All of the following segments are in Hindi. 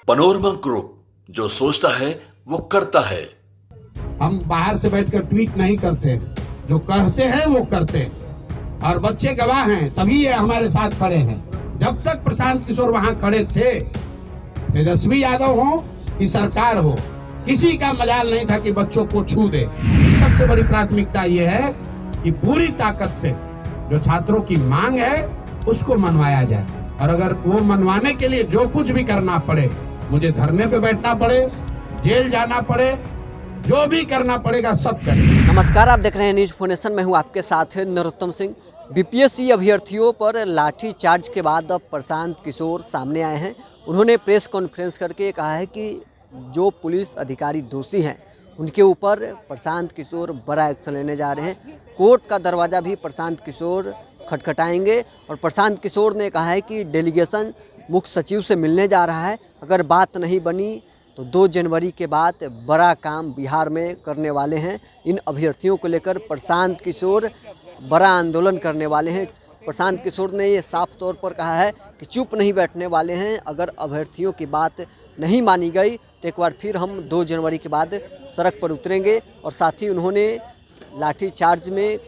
पनोरमा ग्रुप, जो सोचता है वो करता है। हम बाहर से बैठकर ट्वीट नहीं करते, जो करते हैं वो करते, और बच्चे गवाह हैं, तभी ये हमारे साथ खड़े हैं। जब तक प्रशांत किशोर वहां खड़े थे, तेजस्वी यादव हो कि सरकार हो, किसी का मजाल नहीं था कि बच्चों को छू दे। सबसे बड़ी प्राथमिकता ये है कि पूरी ताकत से जो छात्रों की मांग है उसको मनवाया जाए, और अगर वो मनवाने के लिए जो कुछ भी करना पड़े, मुझे धरने पे बैठना पड़े, जेल जाना पड़े, जो भी करना पड़ेगा सब करें। नमस्कार, आप देख रहे हैं न्यूज फोनेशन। मैं हूं आपके साथ है नरोत्तम सिंह। बीपीएससी अभ्यर्थियों पर लाठी चार्ज के बाद अब प्रशांत किशोर सामने आए हैं। उन्होंने प्रेस कॉन्फ्रेंस करके कहा है कि जो पुलिस अधिकारी दोषी हैं उनके ऊपर प्रशांत किशोर बड़ा एक्शन लेने जा रहे हैं। कोर्ट का दरवाज़ा भी प्रशांत किशोर खटखटाएंगे, और प्रशांत किशोर ने कहा है कि डेलीगेशन मुख्य सचिव से मिलने जा रहा है। अगर बात नहीं बनी तो 2 जनवरी के बाद बड़ा काम बिहार में करने वाले हैं। इन अभ्यर्थियों को लेकर प्रशांत किशोर बड़ा आंदोलन करने वाले हैं। प्रशांत किशोर ने ये साफ तौर पर कहा है कि चुप नहीं बैठने वाले हैं। अगर अभ्यर्थियों की बात नहीं मानी गई तो एक बार फिर हम 2 जनवरी के बाद सड़क पर उतरेंगे। और साथ ही उन्होंने लाठी चार्ज में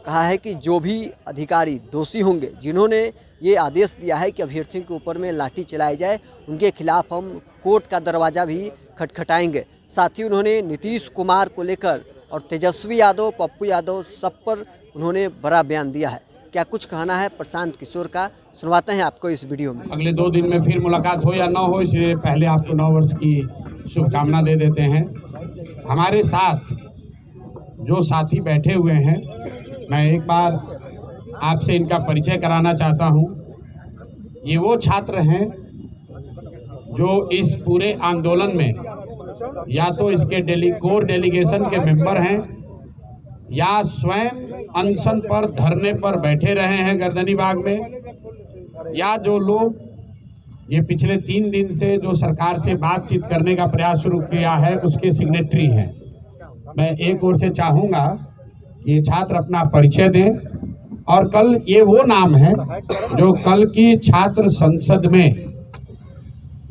कहा है कि जो भी अधिकारी दोषी होंगे, जिन्होंने ये आदेश दिया है कि अभ्यर्थियों के ऊपर में लाठी चलाई जाए, उनके खिलाफ हम कोर्ट का दरवाज़ा भी खटखटाएंगे। साथ ही उन्होंने नीतीश कुमार को लेकर और तेजस्वी यादव, पप्पू यादव, सब पर उन्होंने बड़ा बयान दिया है। क्या कुछ कहना है प्रशांत किशोर का, सुनवाते हैं आपको इस वीडियो में। अगले 2 दिन में फिर मुलाकात हो या ना हो, इसलिए पहले आपको 9 वर्ष की शुभकामना दे देते हैं। हमारे साथ जो साथी बैठे हुए हैं, मैं एक बार आपसे इनका परिचय कराना चाहता हूं। ये वो छात्र हैं जो इस पूरे आंदोलन में या तो इसके कोर डेलीगेशन के मेंबर हैं, या स्वयं अनशन पर, धरने पर बैठे रहे हैं गर्दनी बाग में, या जो लोग ये पिछले 3 दिन से जो सरकार से बातचीत करने का प्रयास शुरू किया है उसके सिग्नेटरी हैं। मैं एक ओर से चाहूँगा ये छात्र अपना परिचय दें, और कल ये वो नाम है जो कल की छात्र संसद में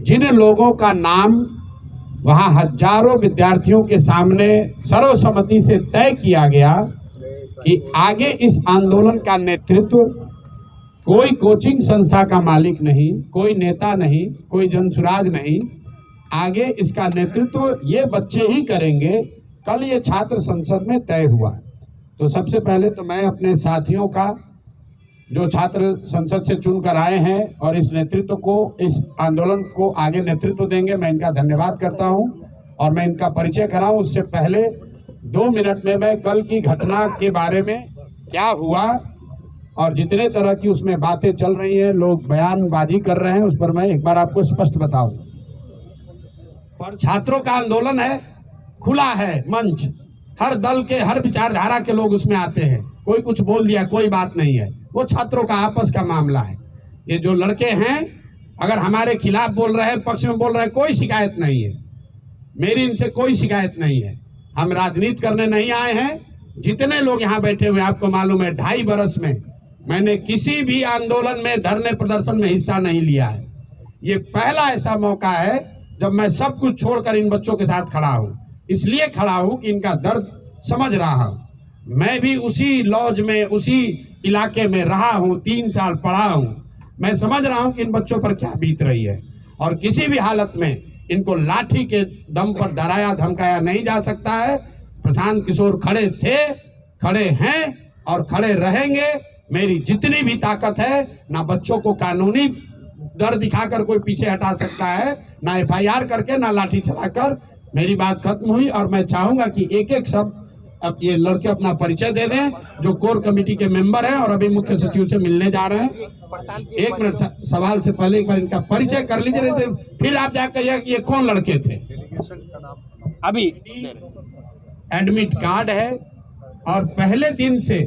जिन लोगों का नाम वहां हजारों विद्यार्थियों के सामने सर्वसम्मति से तय किया गया कि आगे इस आंदोलन का नेतृत्व कोई कोचिंग संस्था का मालिक नहीं, कोई नेता नहीं, कोई जनसुराज नहीं, आगे इसका नेतृत्व ये बच्चे ही करेंगे, कल ये छात्र संसद में तय हुआ। तो सबसे पहले तो मैं अपने साथियों का, जो छात्र संसद से चुनकर आए हैं और इस नेतृत्व को, इस आंदोलन को आगे नेतृत्व देंगे, मैं इनका धन्यवाद करता हूं। और मैं इनका परिचय कराऊं उससे पहले 2 मिनट में मैं कल की घटना के बारे में क्या हुआ और जितने तरह की उसमें बातें चल रही हैं, लोग बयानबाजी कर रहे हैं, उस पर मैं एक बार आपको स्पष्ट बताऊं। पर छात्रों का आंदोलन है, खुला है मंच, हर दल के, हर विचारधारा के लोग उसमें आते हैं। कोई कुछ बोल दिया, कोई बात नहीं है, वो छात्रों का आपस का मामला है। ये जो लड़के हैं अगर हमारे खिलाफ बोल रहे हैं, पक्ष में बोल रहे हैं, कोई शिकायत नहीं है, मेरी इनसे कोई शिकायत नहीं है। हम राजनीति करने नहीं आए हैं। जितने लोग यहाँ बैठे हुए, आपको मालूम है 2.5 बरस में मैंने किसी भी आंदोलन में, धरने प्रदर्शन में हिस्सा नहीं लिया है। ये पहला ऐसा मौका है जब मैं सब कुछ छोड़कर इन बच्चों के साथ खड़ा हूँ। इसलिए खड़ा हूँ कि इनका दर्द समझ रहा हूँ। मैं भी उसी लॉज में, उसी इलाके में रहा हूँ, 3 साल पढ़ा हूँ। मैं समझ रहा हूँ कि इन बच्चों पर क्या बीत रही है, और किसी भी हालत में इनको लाठी के दम पर डराया धमकाया नहीं जा सकता है। प्रशांत किशोर खड़े थे, खड़े हैं और खड़े रहेंगे। मेरी जितनी भी ताकत है, ना बच्चों को कानूनी डर दिखाकर कोई पीछे हटा सकता है, ना FIR करके, ना लाठी चलाकर। मेरी बात खत्म हुई, और मैं चाहूंगा कि एक-एक शब्द अब ये लड़के अपना परिचय दे दें, जो कोर कमेटी के मेंबर हैं और अभी मुख्य सचिव से मिलने जा रहे हैं। 1 मिनट, सवाल से पहले एक बार इनका परिचय कर लीजिए, नहीं तो फिर आप जाकर कहिए कि ये कौन लड़के थे। अभी एडमिट कार्ड है, और पहले दिन से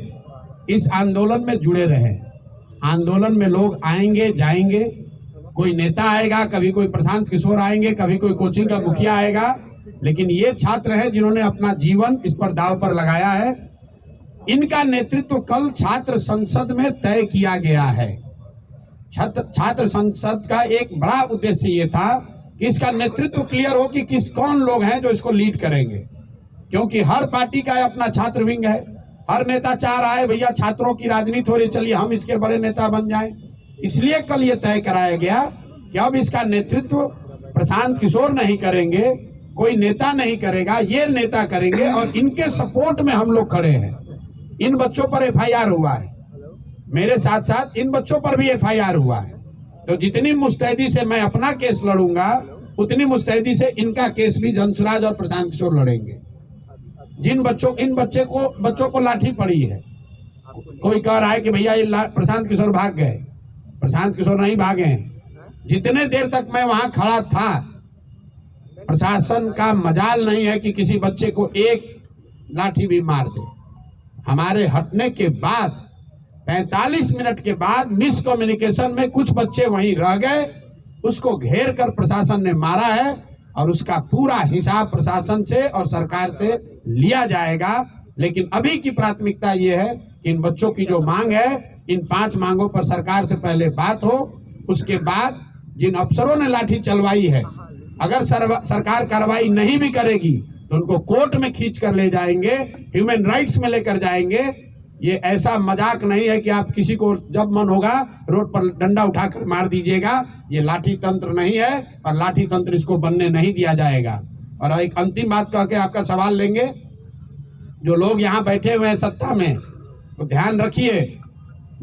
इस आंदोलन में जुड़े रहे। आंदोलन में लोग आएंगे जाएंगे, कोई नेता आएगा, कभी कोई प्रशांत किशोर आएंगे, कभी कोई कोचिंग का मुखिया आएगा, लेकिन ये छात्र है जिन्होंने अपना जीवन इस पर दांव पर लगाया है। इनका नेतृत्व कल छात्र संसद में तय किया गया है। छात्र संसद का एक बड़ा उद्देश्य ये था कि इसका नेतृत्व क्लियर हो कि कौन लोग हैं जो इसको लीड करेंगे, क्योंकि हर पार्टी का अपना छात्र विंग है। हर नेता चाह रहा है भैया छात्रों की राजनीति हो रही, चलिए हम इसके बड़े नेता बन जाएं। इसलिए कल ये तय कराया गया कि अब इसका नेतृत्व प्रशांत किशोर नहीं करेंगे, कोई नेता नहीं करेगा, ये नेता करेंगे और इनके सपोर्ट में हम लोग खड़े हैं। इन बच्चों पर एफआईआर हुआ है, मेरे साथ साथ इन बच्चों पर भी एफआईआर हुआ है। तो जितनी मुस्तैदी से मैं अपना केस लड़ूंगा, उतनी मुस्तैदी से इनका केस भी जनसुराज और प्रशांत किशोर लड़ेंगे। इन बच्चों को लाठी पड़ी है। कोई कह रहा है कि भैया ये प्रशांत किशोर भाग गए। प्रशांत किशोर नहीं भागे हैं। जितने देर तक मैं वहां खड़ा था, प्रशासन का मजाल नहीं है कि किसी बच्चे को एक लाठी भी मार दे। हमारे हटने के बाद 45 मिनट के बाद मिस कम्युनिकेशन में कुछ बच्चे वहीं रह गए, उसको घेर कर प्रशासन ने मारा है और उसका पूरा हिसाब प्रशासन से और सरकार से लिया जाएगा। लेकिन अभी की प्राथमिकता ये है कि इन बच्चों की जो मांग है, इन 5 मांगों पर सरकार से पहले बात हो। उसके बाद जिन अफसरों ने लाठी चलवाई है, अगर सरकार कार्रवाई नहीं भी करेगी तो उनको कोर्ट में खींच कर ले जाएंगे, ह्यूमन राइट्स में लेकर जाएंगे। ये ऐसा मजाक नहीं है कि आप किसी को जब मन होगा रोड पर डंडा उठाकर मार दीजिएगा। ये लाठी तंत्र नहीं है और लाठी तंत्र इसको बनने नहीं दिया जाएगा। और एक अंतिम बात कह के आपका सवाल लेंगे, जो लोग यहाँ बैठे हुए हैं सत्ता में, तो ध्यान रखिए,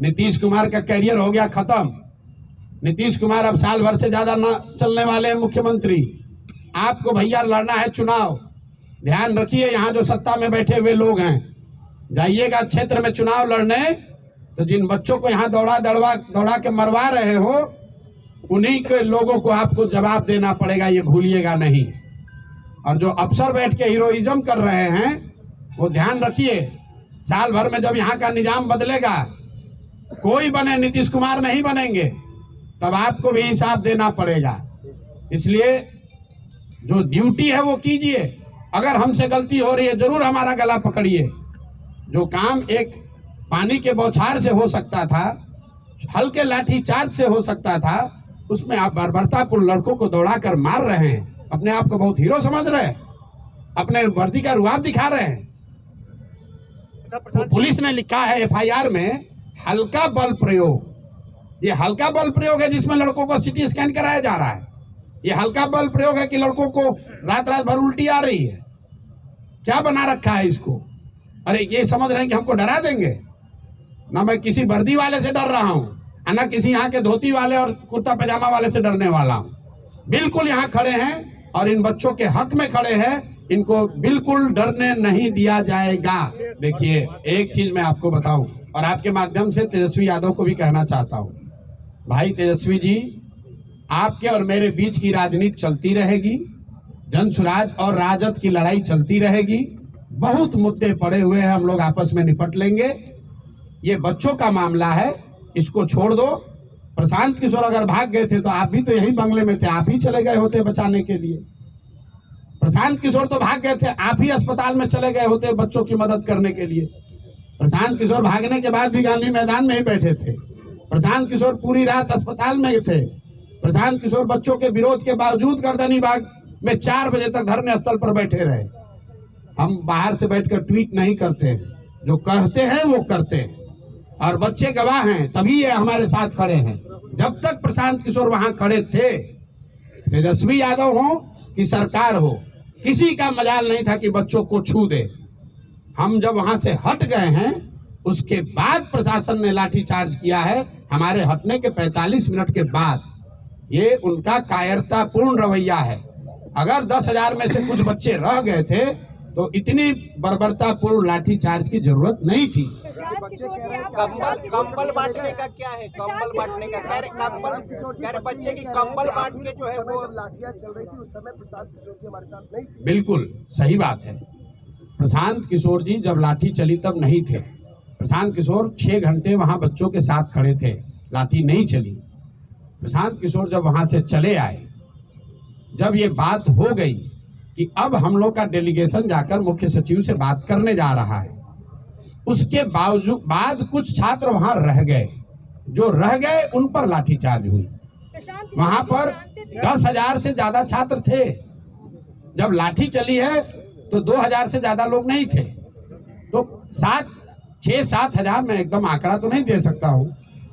नीतीश कुमार का कैरियर हो गया खत्म। नीतीश कुमार अब साल भर से ज्यादा न चलने वाले हैं मुख्यमंत्री। आपको भैया लड़ना है चुनाव। ध्यान रखिए, यहाँ जो सत्ता में बैठे हुए लोग हैं, जाइएगा क्षेत्र में चुनाव लड़ने, तो जिन बच्चों को यहाँ दौड़ा के मरवा रहे हो, उन्हीं के लोगों को आपको जवाब देना पड़ेगा, ये भूलिएगा नहीं। और जो अफसर बैठ के हीरोइज्म कर रहे हैं, वो ध्यान रखिए, साल भर में जब यहाँ का निजाम बदलेगा, कोई बने, नीतीश कुमार नहीं बनेंगे, तब आपको भी हिसाब देना पड़ेगा। इसलिए जो ड्यूटी है वो कीजिए। अगर हमसे गलती हो रही है, जरूर हमारा गला पकड़िए। जो काम एक पानी के बौछार से हो सकता था, हल्के लाठी चार्ज से हो सकता था, उसमें आप बर्बरतापूर्ण लड़कों को दौड़ाकर मार रहे हैं। अपने आप को बहुत हीरो समझ रहे हैं, अपने वर्दी का रुआब दिखा रहे हैं। तो पुलिस ने लिखा है एफआईआर में हल्का बल प्रयोग। ये हल्का बल प्रयोग है जिसमें लड़कों को सिटी स्कैन कराया जा रहा है। ये हल्का बल प्रयोग है कि लड़कों को रात रात भर उल्टी आ रही है। क्या बना रखा है इसको? अरे ये समझ रहे हैं कि हमको डरा देंगे। ना मैं किसी वर्दी वाले से डर रहा हूँ, ना किसी यहाँ के धोती वाले और कुर्ता पैजामा वाले से डरने वाला हूँ। बिल्कुल यहाँ खड़े हैं और इन बच्चों के हक में खड़े हैं। इनको बिल्कुल डरने नहीं दिया जाएगा। देखिए, एक चीज मैं आपको बताऊं और आपके माध्यम से तेजस्वी यादव को भी कहना चाहता हूं, भाई तेजस्वी जी, आपके और मेरे बीच की राजनीति चलती रहेगी, जनसुराज और राजद की लड़ाई चलती रहेगी। बहुत मुद्दे पड़े हुए हैं, हम लोग आपस में निपट लेंगे। ये बच्चों का मामला है, इसको छोड़ दो। प्रशांत किशोर अगर भाग गए थे तो आप भी तो यही बंगले में थे, आप ही चले गए होते बचाने के लिए। प्रशांत किशोर तो भाग गए थे, आप ही अस्पताल में चले गए होते बच्चों की मदद करने के लिए। प्रशांत किशोर भागने के बाद भी गांधी मैदान में ही बैठे थे। प्रशांत किशोर पूरी रात अस्पताल में ही थे। प्रशांत किशोर बच्चों के विरोध के बावजूद गर्दनी बाग में 4 बजे तक धरने स्थल पर बैठे रहे। हम बाहर से बैठकर ट्वीट नहीं करते, जो कहते हैं वो करते हैं और बच्चे गवाह हैं, तभी ये हमारे साथ खड़े हैं। जब तक प्रशांत किशोर वहां खड़े थे, तेजस्वी यादव हो कि सरकार हो, किसी का मजाल नहीं था कि बच्चों को छू दे। हम जब वहां से हट गए हैं, उसके बाद प्रशासन ने लाठीचार्ज किया है। हमारे हटने के 45 मिनट के बाद ये उनका कायरतापूर्ण रवैया है। अगर 10,000 में से कुछ बच्चे रह गए थे तो इतनी बर्बरतापूर्ण लाठीचार्ज की जरूरत नहीं थी। कंबल बांटने का क्या है? कंबल बांटने का कह रहे बच्चे की कंबल बांट के जो है वो लाठियां चल रही थी, उस समय प्रशांत किशोर जी हमारे साथ नहीं थे। बिल्कुल सही बात है। प्रशांत किशोर जी जब लाठी चली तब नहीं थे। प्रशांत किशोर 6 घंटे वहां बच्चों के साथ खड़े थे, लाठी नहीं चली। प्रशांत किशोर जब वहां से चले आए, जब ये बात हो गई कि अब हम लोग का डेलीगेशन जाकर मुख्य सचिव से बात करने जा रहा है, उसके बावजूद कुछ छात्र वहां रह गए। जो रह गए उन पर लाठीचार्ज हुई। वहां पर 10,000 से ज्यादा छात्र थे। जब लाठी चली है तो 2,000 से ज्यादा लोग नहीं थे। तो 6-7 हजार, मैं एकदम आंकड़ा तो नहीं दे सकता हूँ,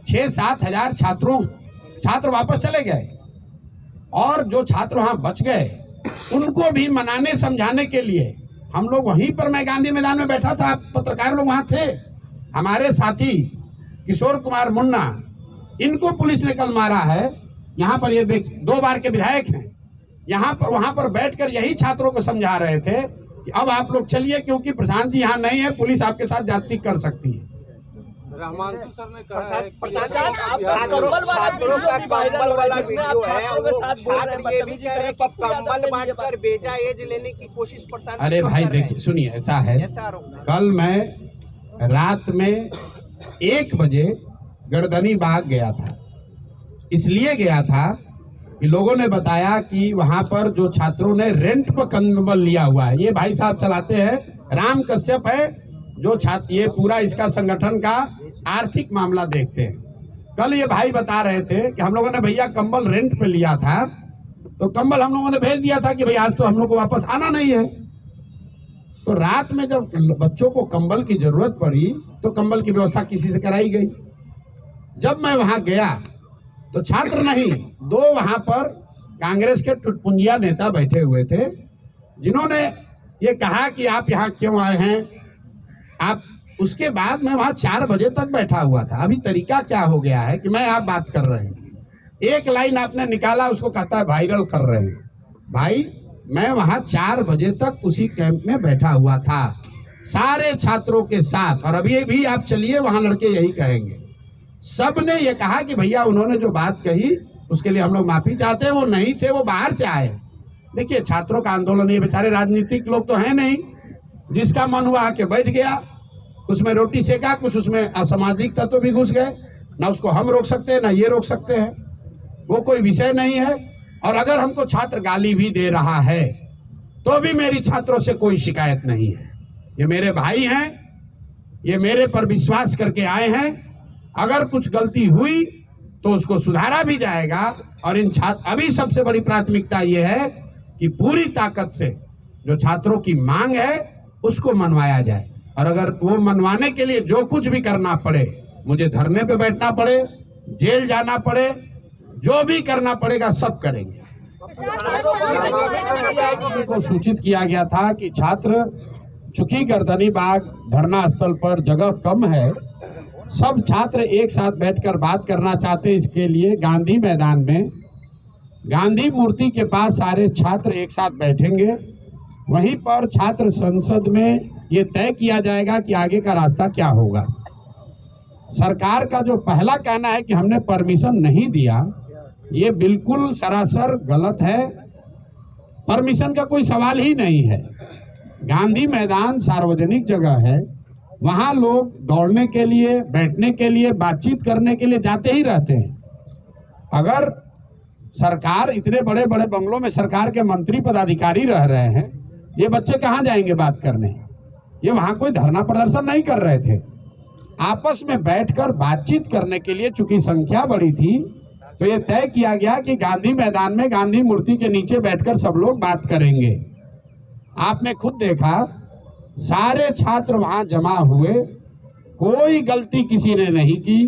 6-7 हजार छात्र वापस चले गए, और जो छात्र वहां बच गए उनको भी मनाने समझाने के लिए हम लोग वहीं पर, मैं गांधी मैदान में बैठा था, पत्रकार लोग वहां थे, हमारे साथी किशोर कुमार मुन्ना, इनको पुलिस ने कल मारा है। यहाँ पर ये देख, 2 बार के विधायक हैं, यहाँ पर वहां पर बैठकर यही छात्रों को समझा रहे थे कि अब आप लोग चलिए, क्योंकि प्रशांत जी यहाँ नहीं है, पुलिस आपके साथ जाति कर सकती है। रहमानसी सर ने कहा है छात्रों का कम्बल वाला वीडियो है, वो छात्र ये भी कह रहे हैं कि कम्बल बांटकर बेजा एज लेने की कोशिश प्रशांत। अरे भाई देखिए, सुनिए, ऐसा है, कल मैं रात में 1 बजे गर्दनी बाग गया था। इसलिए गया था कि लोगों ने बताया कि वहां पर जो छात्रों ने रेंट पर कंबल लिया हुआ है, ये भाई साहब चलाते हैं, राम कश्यप है जो छात्र, ये पूरा इसका संगठन का आर्थिक मामला देखते हैं। कल ये भाई बता रहे थे कि हम लोगों ने भैया कंबल रेंट पे लिया था, तो कंबल हम लोगों ने भेज दिया था कि भाई आज तो हम लोग को वापस आना नहीं है। तो रात में जब बच्चों को कंबल की जरूरत पड़ी तो कंबल की व्यवस्था किसी से कराई गई। जब मैं वहां गया तो छात्र नहीं, 2 वहां पर कांग्रेस के टुटपुंजिया नेता बैठे हुए थे, जिन्होंने ये कहा कि आप यहाँ क्यों आए हैं आप। उसके बाद मैं वहां 4 बजे तक बैठा हुआ था। अभी तरीका क्या हो गया है कि मैं आप बात कर रहे हैं, एक लाइन आपने निकाला, उसको कहता है वायरल कर रहे हैं। भाई मैं वहां 4 बजे तक उसी कैंप में बैठा हुआ था सारे छात्रों के साथ, और अभी भी आप चलिए वहां लड़के यही कहेंगे। सब ने ये कहा कि भैया उन्होंने जो बात कही उसके लिए हम लोग माफी चाहते हैं, वो नहीं थे, वो बाहर से आए। देखिए, छात्रों का आंदोलन, ये बेचारे राजनीतिक लोग तो है नहीं, जिसका मन हुआ आके बैठ गया, उसमें रोटी सेका, कुछ उसमें असामाजिक तत्व भी घुस गए, ना उसको हम रोक सकते हैं ना ये रोक सकते हैं, वो कोई विषय नहीं है। और अगर हमको छात्र गाली भी दे रहा है तो भी मेरी छात्रों से कोई शिकायत नहीं है। ये मेरे भाई हैं, ये मेरे पर विश्वास करके आए हैं। अगर कुछ गलती हुई तो उसको सुधारा भी जाएगा, और इन छात्र, अभी सबसे बड़ी प्राथमिकता ये है कि पूरी ताकत से जो छात्रों की मांग है उसको मनवाया जाए, और अगर वो मनवाने के लिए जो कुछ भी करना पड़े, मुझे धरने पे बैठना पड़े, जेल जाना पड़े, जो भी करना पड़ेगा सब करेंगे। को सूचित किया गया था कि छात्र, चूंकि गर्दनी बाग धरना स्थल पर जगह कम है, सब छात्र एक साथ बैठकर बात करना चाहते, इसके लिए गांधी मैदान में गांधी मूर्ति के पास सारे छात्र एक साथ बैठेंगे। वहीं पर छात्र संसद में ये तय किया जाएगा कि आगे का रास्ता क्या होगा। सरकार का जो पहला कहना है कि हमने परमिशन नहीं दिया, ये बिल्कुल सरासर गलत है। परमिशन का कोई सवाल ही नहीं है। गांधी मैदान सार्वजनिक जगह है, वहां लोग दौड़ने के लिए, बैठने के लिए, बातचीत करने के लिए जाते ही रहते हैं। अगर सरकार, इतने बड़े बड़े बंगलों में सरकार के मंत्री पदाधिकारी रह रहे हैं, ये बच्चे कहाँ जाएंगे बात करने? ये वहां कोई धरना प्रदर्शन नहीं कर रहे थे, आपस में बैठकर बातचीत करने के लिए। चूंकि संख्या बड़ी थी तो ये तय किया गया कि गांधी मैदान में गांधी मूर्ति के नीचे बैठकर सब लोग बात करेंगे। आपने खुद देखा, सारे छात्र वहां जमा हुए, कोई गलती किसी ने नहीं की,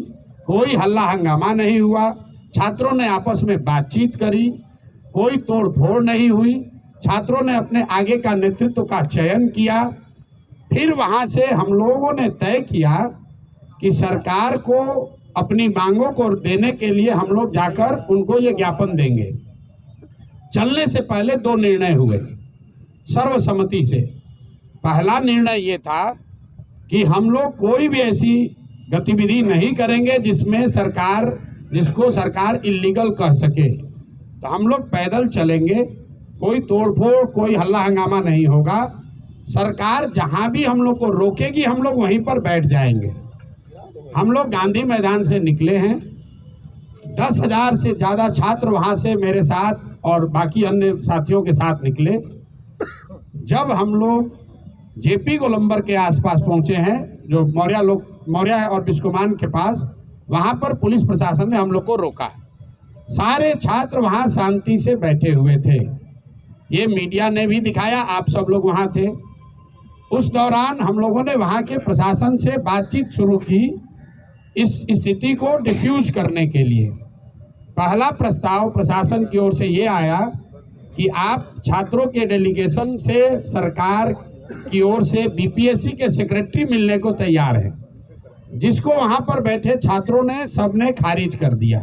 कोई हल्ला हंगामा नहीं हुआ, छात्रों ने आपस में बातचीत करी, कोई तोड़ फोड़ नहीं हुई। छात्रों ने अपने आगे का नेतृत्व का चयन किया। फिर वहां से हम लोगों ने तय किया कि सरकार को अपनी मांगों को देने के लिए हम लोग जाकर उनको ये ज्ञापन देंगे। चलने से पहले 2 निर्णय हुए सर्वसम्मति से। पहला निर्णय ये था कि हम लोग कोई भी ऐसी गतिविधि नहीं करेंगे जिसको सरकार इल्लीगल कह सके। तो हम लोग पैदल चलेंगे, कोई तोड़फोड़, कोई हल्ला हंगामा नहीं होगा। सरकार जहां भी हम लोग को रोकेगी, हम लोग वहीं पर बैठ जाएंगे। हम लोग गांधी मैदान से निकले हैं, 10,000 से ज्यादा छात्र वहां से मेरे साथ और बाकी अन्य साथियों के साथ निकले। जब हम लोग जेपी गोलंबर के आसपास पहुंचे हैं, जो मौर्या और बिस्कुमान के पास, वहां पर पुलिस प्रशासन ने हम लोग को रोका। सारे छात्र वहां शांति से बैठे हुए थे। ये मीडिया ने भी दिखाया, आप सब लोग वहां थे। उस दौरान हम लोगों ने वहां के प्रशासन से बातचीत शुरू की इस स्थिति को डिफ्यूज करने के लिए। पहला प्रस्ताव प्रशासन की ओर से ये आया कि आप छात्रों के डेलीगेशन से सरकार की ओर से बीपीएससी के सेक्रेटरी मिलने को तैयार है, जिसको वहां पर बैठे छात्रों ने सबने खारिज कर दिया।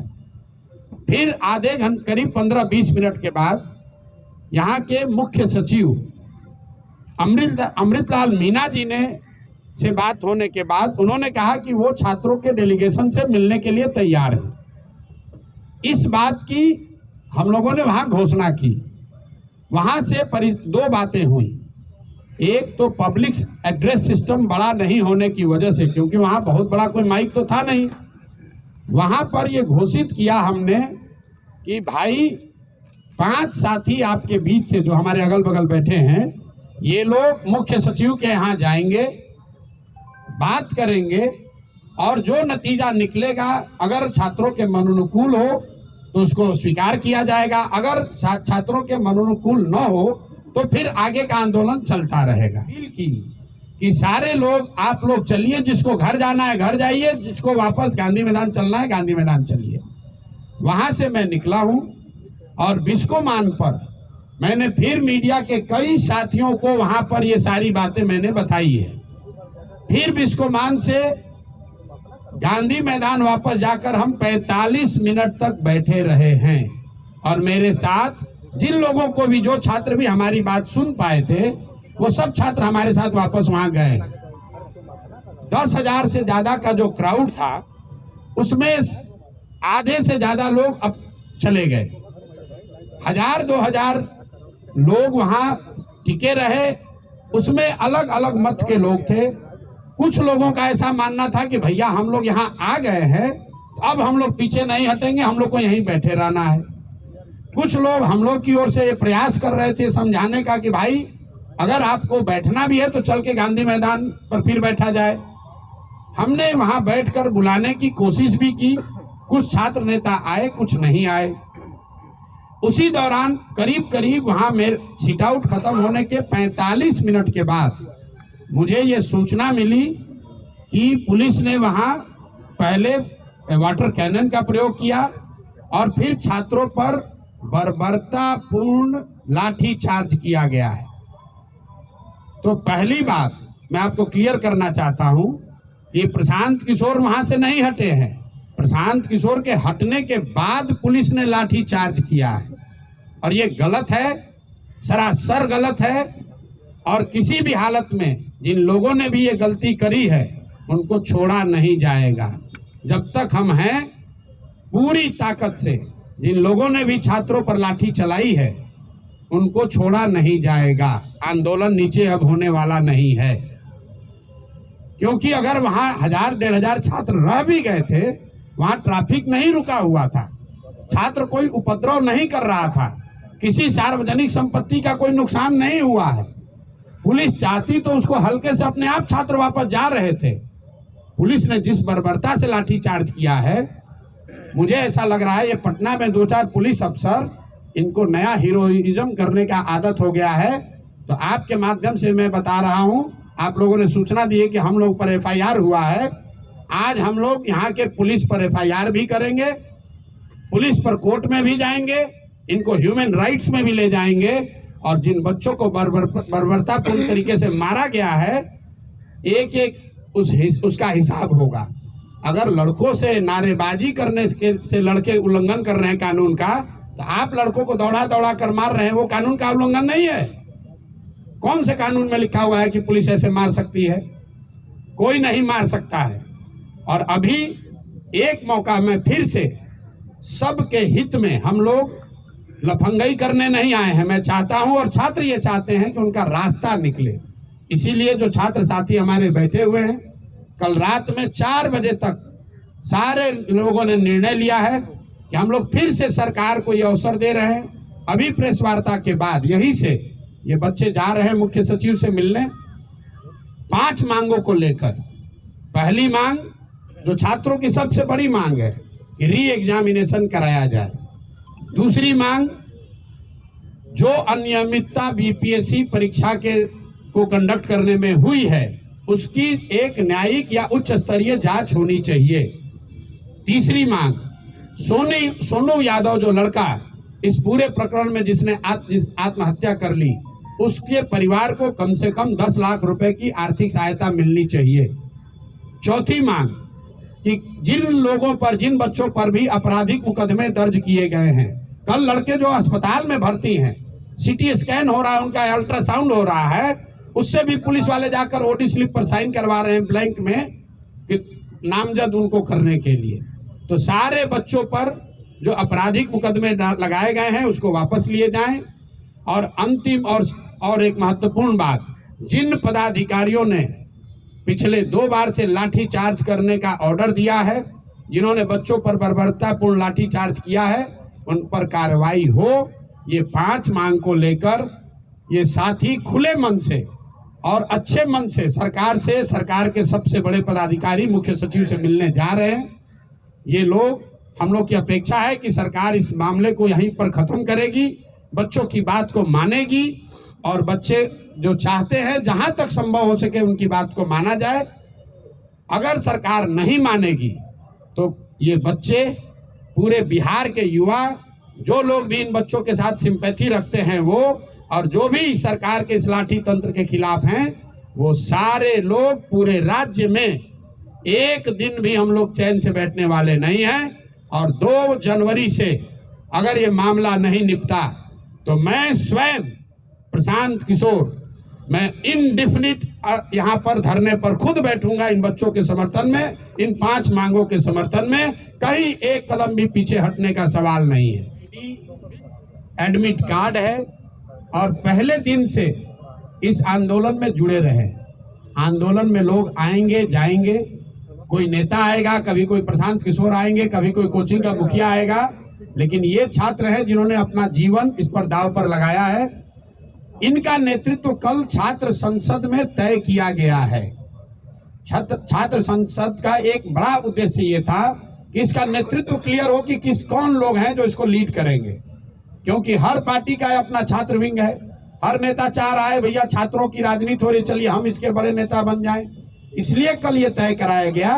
फिर आधे घंटे करीब 15-20 मिनट के बाद यहाँ के मुख्य सचिव अमृतलाल मीना जी ने से बात होने के बाद उन्होंने कहा कि वो छात्रों के डेलीगेशन से मिलने के लिए तैयार है। इस बात की हम लोगों ने वहां घोषणा की। वहां से दो बातें हुई। एक तो पब्लिक एड्रेस सिस्टम बड़ा नहीं होने की वजह से, क्योंकि वहां बहुत बड़ा कोई माइक तो था नहीं, वहां पर ये घोषित किया हमने कि भाई 5 साथी आपके बीच से जो हमारे अगल बगल बैठे हैं, ये लोग मुख्य सचिव के यहाँ जाएंगे, बात करेंगे और जो नतीजा निकलेगा अगर छात्रों के मनोनुकूल हो तो उसको स्वीकार किया जाएगा, अगर छात्रों के मनोनुकूल न हो तो फिर आगे का आंदोलन चलता रहेगा। कि सारे लोग, आप लोग चलिए, जिसको घर जाना है घर जाइए, जिसको वापस गांधी मैदान चलना है गांधी मैदान चलिए। वहां से मैं निकला हूं और बिस्कोमान पर मैंने फिर मीडिया के कई साथियों को वहां पर ये सारी बातें मैंने बताई है। फिर बिस्कोमान से गांधी मैदान वापस जाकर हम 45 मिनट तक बैठे रहे हैं और मेरे साथ जिन लोगों को भी, जो छात्र भी हमारी बात सुन पाए थे, वो सब छात्र हमारे साथ वापस वहां गए। 10,000 से ज्यादा का जो क्राउड था उसमें आधे से ज्यादा लोग अब चले गए। 1,000-2,000 लोग वहां टिके रहे। उसमें अलग अलग मत के लोग थे। कुछ लोगों का ऐसा मानना था कि भैया हम लोग यहाँ आ गए हैं तो अब हम लोग पीछे नहीं हटेंगे, हम लोग को यहीं बैठे रहना है। कुछ लोग हम लोग की ओर से ये प्रयास कर रहे थे समझाने का कि भाई अगर आपको बैठना भी है तो चल के गांधी मैदान पर फिर बैठा जाए। हमने वहां बैठकर बुलाने की कोशिश भी की। कुछ छात्र नेता आए, कुछ नहीं आए। उसी दौरान करीब करीब वहां मेरे सिट आउट खत्म होने के 45 मिनट के बाद मुझे ये सूचना मिली कि पुलिस ने वहां पहले वाटर कैनन का प्रयोग किया और फिर छात्रों पर बर्बरतापूर्ण लाठी चार्ज किया गया है। तो पहली बात मैं आपको क्लियर करना चाहता हूं कि प्रशांत किशोर वहां से नहीं हटे हैं। प्रशांत किशोर के हटने के बाद पुलिस ने लाठी चार्ज किया है और ये गलत है, सरासर गलत है। और किसी भी हालत में जिन लोगों ने भी ये गलती करी है उनको छोड़ा नहीं जाएगा। जब तक हम हैं, पूरी ताकत से जिन लोगों ने भी छात्रों पर लाठी चलाई है उनको छोड़ा नहीं जाएगा। आंदोलन नीचे अब होने वाला नहीं है, क्योंकि अगर वहां 1,000-1,500 छात्र रह भी गए थे, वहां ट्रैफिक नहीं रुका हुआ था, छात्र कोई उपद्रव नहीं कर रहा था, किसी सार्वजनिक संपत्ति का कोई नुकसान नहीं हुआ है। पुलिस चाहती तो उसको हल्के से अपने आप छात्र वापस जा रहे थे। पुलिस ने जिस बर्बरता से लाठी चार्ज किया है, मुझे ऐसा लग रहा है ये पटना में 2-4 पुलिस अफसर, इनको नया हीरोइज्म करने का आदत हो गया है। तो आपके माध्यम से मैं बता रहा हूं, आप लोगों ने सूचना दी है कि हम लोग पर FIR हुआ है। आज हम लोग यहाँ के पुलिस पर FIR भी करेंगे, पुलिस पर कोर्ट में भी जाएंगे, इनको ह्यूमन राइट्स में भी ले जाएंगे और जिन बच्चों को बर्बरतापूर्ण तरीके से मारा गया है, एक एक उसका हिसाब होगा। अगर लड़कों से नारेबाजी करने से लड़के उल्लंघन कर रहे हैं कानून का, तो आप लड़कों को दौड़ा दौड़ा कर मार रहे हैं, वो कानून का उल्लंघन नहीं है। कौन से कानून में लिखा हुआ है कि पुलिस ऐसे मार सकती है? कोई नहीं मार सकता है। और अभी एक मौका में फिर से सबके हित में हम लोग लफंगई करने नहीं आए हैं। मैं चाहता हूं और छात्र ये चाहते हैं कि उनका रास्ता निकले। इसीलिए जो छात्र साथी हमारे बैठे हुए हैं, कल रात में 4 बजे तक सारे लोगों ने निर्णय लिया है कि हम लोग फिर से सरकार को ये अवसर दे रहे हैं। अभी प्रेस वार्ता के बाद यहीं से ये बच्चे जा रहे हैं मुख्य सचिव से मिलने 5 मांगों को लेकर। पहली मांग, जो छात्रों की सबसे बड़ी मांग है, कि री एग्जामिनेशन कराया जाए। दूसरी मांग, जो अनियमितता बीपीएससी परीक्षा को कंडक्ट करने में हुई है उसकी एक न्यायिक या उच्च स्तरीय जांच होनी चाहिए। तीसरी मांग, सोनू यादव जो लड़का इस पूरे प्रकरण में जिसने आत्महत्या कर ली, उसके परिवार को कम से कम 10 लाख रुपए की आर्थिक सहायता मिलनी चाहिए। चौथी मांग कि जिन बच्चों पर भी आपराधिक मुकदमे दर्ज किए गए हैं, कल लड़के जो अस्पताल में भर्ती हैं, सीटी स्कैन हो रहा है, उनका अल्ट्रासाउंड हो रहा है, उससे भी पुलिस वाले जाकर ओडी स्लिप पर साइन करवा रहे हैं ब्लैंक में कि नामजद उनको करने के लिए। तो सारे बच्चों पर जो आपराधिक मुकदमे लगाए गए हैं उसको वापस लिए जाएं। और अंतिम और एक महत्वपूर्ण बात, जिन पदाधिकारियों ने पिछले 2 बार से लाठी चार्ज करने का ऑर्डर दिया है, जिन्होंने बच्चों पर बर्बरतापूर्ण लाठी चार्ज किया है, उन पर कार्रवाई हो। ये 5 मांग को लेकर ये साथी खुले मन से और अच्छे मन से सरकार के सबसे बड़े पदाधिकारी मुख्य सचिव से मिलने जा रहे हैं। ये लोग, हम लोग की अपेक्षा है कि सरकार इस मामले को यहीं पर खत्म करेगी, बच्चों की बात को मानेगी और बच्चे जो चाहते हैं जहां तक संभव हो सके उनकी बात को माना जाए। अगर सरकार नहीं मानेगी तो ये बच्चे, पूरे बिहार के युवा, जो लोग भी इन बच्चों के साथ सिंपैथी रखते हैं वो, और जो भी सरकार के इस लाठी तंत्र के खिलाफ हैं, वो सारे लोग पूरे राज्य में एक दिन भी हम लोग चैन से बैठने वाले नहीं हैं। और 2 जनवरी से अगर ये मामला नहीं निपटा तो मैं स्वयं प्रशांत किशोर, मैं इनडेफिनिट यहाँ पर धरने पर खुद बैठूंगा इन बच्चों के समर्थन में, इन 5 मांगों के समर्थन में। कहीं एक कदम भी पीछे हटने का सवाल नहीं है। एडमिट कार्ड है और पहले दिन से इस आंदोलन में जुड़े रहे। आंदोलन में लोग आएंगे जाएंगे, कोई नेता आएगा, कभी कोई प्रशांत किशोर आएंगे, कभी कोई कोचिंग का मुखिया आएगा, लेकिन ये छात्र है जिन्होंने अपना जीवन इस पर दांव पर लगाया है। इनका नेतृत्व कल छात्र संसद में तय किया गया है। छात्र संसद का एक बड़ा उद्देश्य ये था कि इसका नेतृत्व क्लियर हो कि कौन लोग हैं जो इसको लीड करेंगे, क्योंकि हर पार्टी का अपना छात्र विंग है। हर नेता चाह रहा है भैया छात्रों की राजनीति हो रही, चलिए हम इसके बड़े नेता बन जाएं। इसलिए कल ये तय कराया गया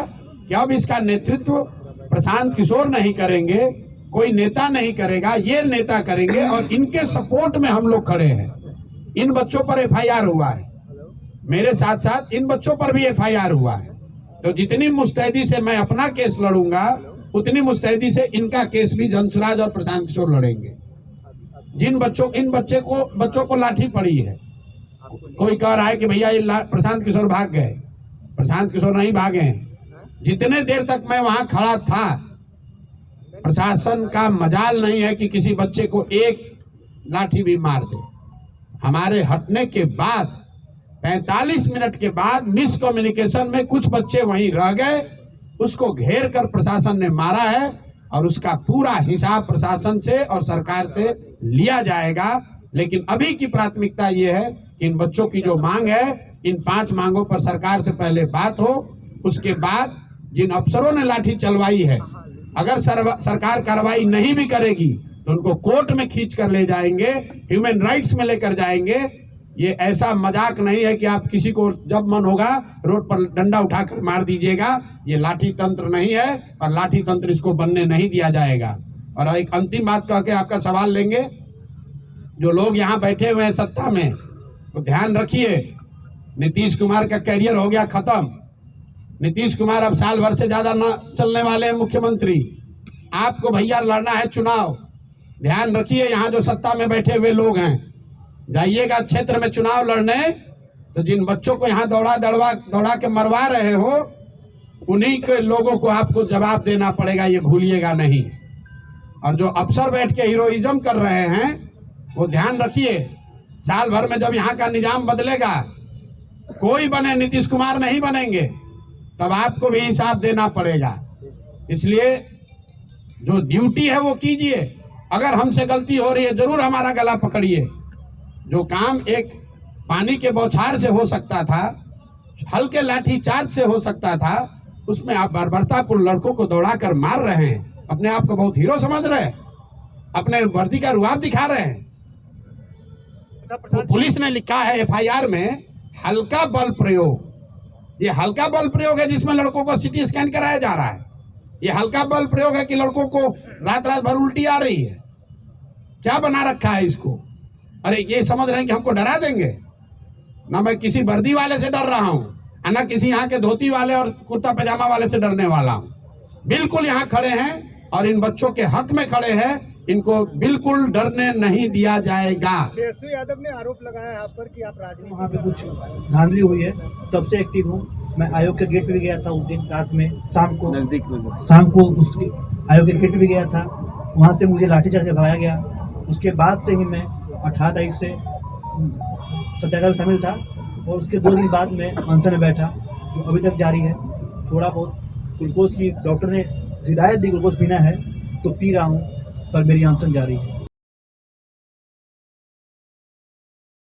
कि अब इसका नेतृत्व प्रशांत किशोर नहीं करेंगे, कोई नेता नहीं करेगा, ये नेता करेंगे। और इनके सपोर्ट में हम लोग खड़े हैं। इन बच्चों पर एफआईआर हुआ है, मेरे साथ साथ इन बच्चों पर भी एफआईआर हुआ है। तो जितनी मुस्तैदी से मैं अपना केस लड़ूंगा, उतनी मुस्तैदी से इनका केस भी जनसुराज और प्रशांत किशोर लड़ेंगे। इन बच्चों को लाठी पड़ी है, कोई कह रहा है कि भैया ये प्रशांत किशोर भाग गए। प्रशांत किशोर नहीं भागे हैं। जितने देर तक मैं वहां खड़ा था, प्रशासन का मजाल नहीं है कि किसी बच्चे को एक लाठी भी मार दे। हमारे हटने के बाद 45 मिनट के बाद मिस कम्युनिकेशन में कुछ बच्चे वहीं रह गए, उसको घेर कर प्रशासन ने मारा है और उसका पूरा हिसाब प्रशासन से और सरकार से लिया जाएगा। लेकिन अभी की प्राथमिकता ये है कि इन बच्चों की जो मांग है, इन 5 मांगों पर सरकार से पहले बात हो। उसके बाद जिन अफसरों ने लाठी चलवाई है, अगर सरकार कार्रवाई नहीं भी करेगी तो उनको कोर्ट में खींच कर ले जाएंगे, ह्यूमन राइट्स में लेकर जाएंगे। ये ऐसा मजाक नहीं है कि आप किसी को जब मन होगा रोड पर डंडा उठाकर मार दीजिएगा। ये लाठी तंत्र नहीं है और लाठी तंत्र इसको बनने नहीं दिया जाएगा। और एक अंतिम बात कह के आपका सवाल लेंगे, जो लोग यहाँ बैठे हुए हैं सत्ता में, तो ध्यान रखिए, नीतीश कुमार का कैरियर हो गया खत्म। नीतीश कुमार अब साल भर से ज्यादा न चलने वाले हैं मुख्यमंत्री। आपको भैया लड़ना है चुनाव। ध्यान रखिए, यहाँ जो सत्ता में बैठे हुए लोग हैं, जाइएगा क्षेत्र में चुनाव लड़ने, तो जिन बच्चों को यहाँ दौड़ा के मरवा रहे हो, उन्हीं के लोगों को आपको जवाब देना पड़ेगा, ये भूलिएगा नहीं। और जो अफसर बैठ के हीरोइज्म कर रहे हैं, वो ध्यान रखिए, साल भर में जब यहाँ का निजाम बदलेगा, कोई बने, नीतीश कुमार नहीं बनेंगे, तब आपको भी हिसाब देना पड़ेगा। इसलिए जो ड्यूटी है वो कीजिए। अगर हमसे गलती हो रही है, जरूर हमारा गला पकड़िए। जो काम एक पानी के बौछार से हो सकता था, हल्के लाठी चार्ज से हो सकता था, उसमें आप बर्बरतापूर्ण लड़कों को दौड़ाकर मार रहे हैं। अपने आप को बहुत हीरो समझ रहे हैं। अपने वर्दी का रुआब दिखा रहे हैं। तो पुलिस ने लिखा है एफआईआर में हल्का बल प्रयोग। ये हल्का बल प्रयोग है जिसमें लड़कों को सिटी स्कैन कराया जा रहा है। ये हल्का बल प्रयोग है कि लड़कों को रात रात भर उल्टी आ रही है। क्या बना रखा है इसको? अरे ये समझ रहे हैं कि हमको डरा देंगे। ना मैं किसी वर्दी वाले से डर रहा हूं, ना किसी यहाँ के धोती वाले और कुर्ता पैजामा वाले से डरने वाला हूं। बिल्कुल यहाँ खड़े हैं और इन बच्चों के हक में खड़े हैं। इनको बिल्कुल डरने नहीं दिया जाएगा। तेजस्वी यादव ने आरोप लगाया है आप पर कि आप राजनीति वहाँ पे कुछ धांधली हुई है, तब से एक्टिव हूँ। मैं आयोग के गेट पे भी गया था उस दिन रात में, शाम को उस आयोग के गेट पे भी गया था। वहाँ से मुझे लाठीचार्ज से भगाया गया। उसके बाद से ही मैं 18 तारीख से सत्याग्रह में शामिल था और उसके 2 दिन बाद मैं अनशन में बैठा, जो अभी तक जारी है। थोड़ा बहुत ग्लूकोज की डॉक्टर ने हिदायत दी, ग्लूकोज पीना है तो पी रहा हूँ, पर मेरी अनशन जारी है।